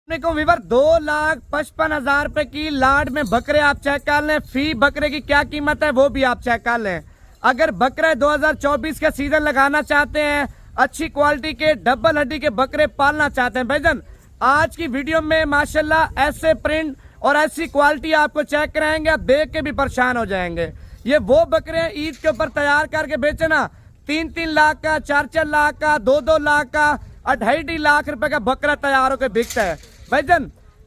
को विवर 2,55,000 रुपए की लाड में बकरे आप चेक कर लें। फी बकरे की क्या कीमत है वो भी आप चेक कर लें। अगर बकरे 2024 का सीजन लगाना चाहते हैं, अच्छी क्वालिटी के डबल हड्डी के बकरे पालना चाहते हैं भाईजान, आज की वीडियो में माशाल्लाह ऐसे प्रिंट और ऐसी क्वालिटी आपको चेक कराएंगे, आप देख के भी परेशान हो जाएंगे। ये वो बकरे ईद के ऊपर तैयार करके बेचे ना, 3-3 लाख का, 4-4 लाख का, 2-2 लाख का, 2.5 लाख रुपए का बकरा तैयार होकर बिकता है भाईजान।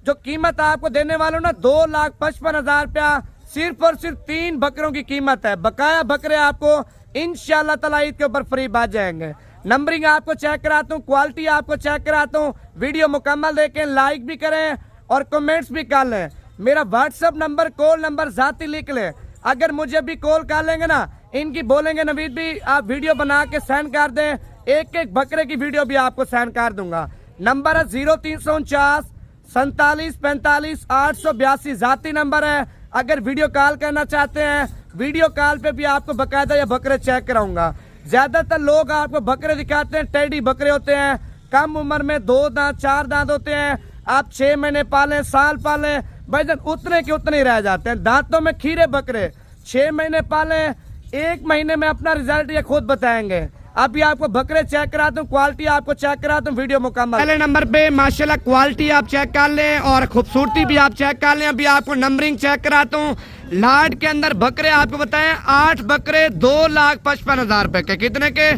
जो कीमत आपको देने वालों ना 2,55,000 रुपया सिर्फ और सिर्फ 3 बकरों की कीमत है। बकाया बकरे आपको इंशाल्लाह ताला ईद के ऊपर फ्री बाज जाएंगे। नंबरिंग आपको चेक कराता हूँ, क्वालिटी आपको चेक कराता हूँ। वीडियो मुकम्मल देखें, लाइक भी करें और कमेंट्स भी कर लें। मेरा व्हाट्सएप नंबर, कॉल नंबर जाती लिख लें। अगर मुझे भी कॉल कर लेंगे ना, इनकी बोलेंगे नवीद भी आप वीडियो बना के सेंड कर दें, एक एक बकरे की वीडियो भी आपको सेंड कर दूंगा। नंबर है 0349 47 45 882 जाती नंबर है। अगर वीडियो कॉल करना चाहते हैं, वीडियो कॉल पे भी आपको बकायदा ये बकरे चेक कराऊंगा। ज्यादातर लोग आपको बकरे दिखाते हैं, टेडी बकरे होते हैं, कम उम्र में 2 दांत 4 दांत होते हैं। आप 6 महीने पालें, साल पालें भाईजान, उतने के उतने ही रह जाते हैं। दांतों में खीरे बकरे 6 महीने पालें, 1 महीने में अपना रिजल्ट ये खुद बताएंगे। अभी आपको बकरे चेक कराता हूँ, क्वालिटी आपको चेक कराता हूँ, वीडियो मुकम्मल। पहले नंबर पे माशाल्लाह क्वालिटी आप चेक कर लें और खूबसूरती भी आप चेक कर लें। अभी आपको नंबरिंग चेक कराता हूँ। लाड के अंदर बकरे आपको बताएं 8 बकरे 2,55,000 रुपए के। कितने के?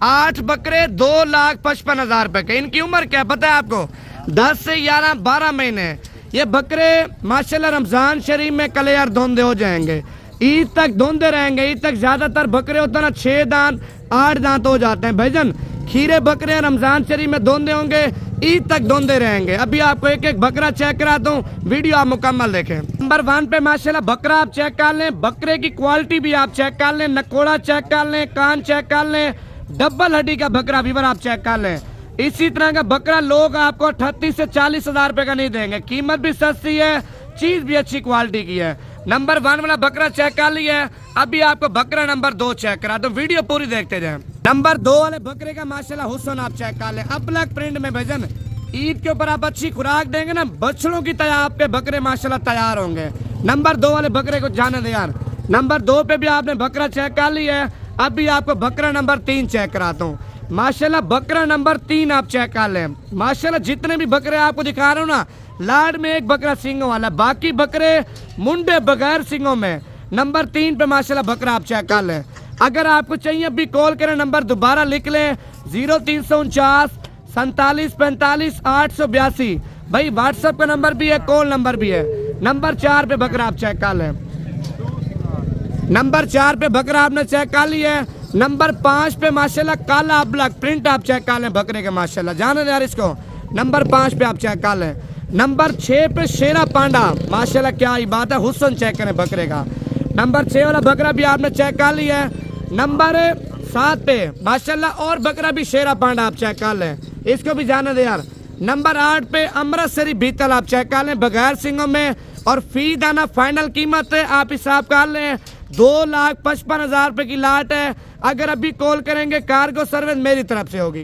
8 बकरे 2,55,000 रुपए के। इनकी उम्र क्या पता है आपको? 10 से 11-12 महीने। ये बकरे माशाल्लाह रमजान शरीफ में कलेयार धोंदे हो जाएंगे, ईद तक धोंदे रहेंगे। ईद तक ज्यादातर बकरे होते हैं ना 6 दांत 8 दांत हो जाते हैं भाईजान। खीरे बकरे रमजान शरीफ में धोंदे होंगे, ईद तक धोंदे रहेंगे। अभी आपको एक एक बकरा चेक कराता हूँ, वीडियो आप मुकम्मल देखें। नंबर 1 पे माशाल्लाह बकरा आप चेक कर लें। बकरे की क्वालिटी भी आप चेक कर लें, नकोड़ा चेक कर लें, कान चेक कर लें, डबल हड्डी का बकरा वीवर आप चेक कर लें। इसी तरह का बकरा लोग आपको 38 से 40,000 रुपए का नहीं देंगे। कीमत भी सस्ती है, चीज भी अच्छी क्वालिटी की है। नंबर 1 वाला बकरा चेक कर लिया है। अभी आपको बकरा नंबर 2 चेक करा दो, वीडियो पूरी देखते जाएं। नंबर 2 वाले बकरे का माशाल्लाह हुस्न आप चेक कर लें। अब ब्लैक प्रिंट में भजन, ईद के ऊपर आप अच्छी खुराक देंगे ना, बछड़ों की तरह आपके बकरे माशाल्लाह तैयार होंगे। नंबर 2 वाले बकरे को जाने दे यार। नंबर 2 पे भी आपने बकरा चेक कर लिया है। अभी आपको बकरा नंबर 3 चेक कराता हूँ। माशाल्लाह बकरा नंबर 3 आप चेक कर लें। माशाल्लाह जितने भी बकरे आपको दिखा रहा हूँ ना, लाड में एक बकरा सिंगों वाला, बाकी बकरे मुंडे बगैर सिंगों में। नंबर 3 पे माशाल्लाह बकरा आप चेक कर लें। अगर आपको चाहिए अभी कॉल करें, नंबर दोबारा लिख लें 0349 47 45 882। भाई व्हाट्सएप का नंबर भी है, कॉल नंबर भी है। नंबर 4 पे बकरा आप चेक कर लें। नंबर 4 पे बकरा आपने चेक कर लिया है। नंबर 5 पे माशाल्लाह काला ब्लैक प्रिंट आप चेक कर लें बकरे के माशाल्लाह, जाने दे यार इसको। नंबर 5 पे आप चेक कर लें। नंबर 6 पे शेरा पांडा, माशाल्लाह क्या ही बात है, हुस्न चेक करें बकरे का। नंबर 6 वाला बकरा भी आपने चेक कर लिया है। नंबर 7 पे माशाल्लाह और बकरा भी शेरा पांडा आप चेक कर लें, इसको भी जाने दे यार। नंबर 8 पे अमृतसरी बीतल आप चेक कर लें बगैर सिंगों में, और फी दाना फाइनल कीमत है आप हिसाब कर लें 2,55,000 रुपए की लाट है। अगर अभी कॉल करेंगे कार्गो सर्विस मेरी तरफ से होगी।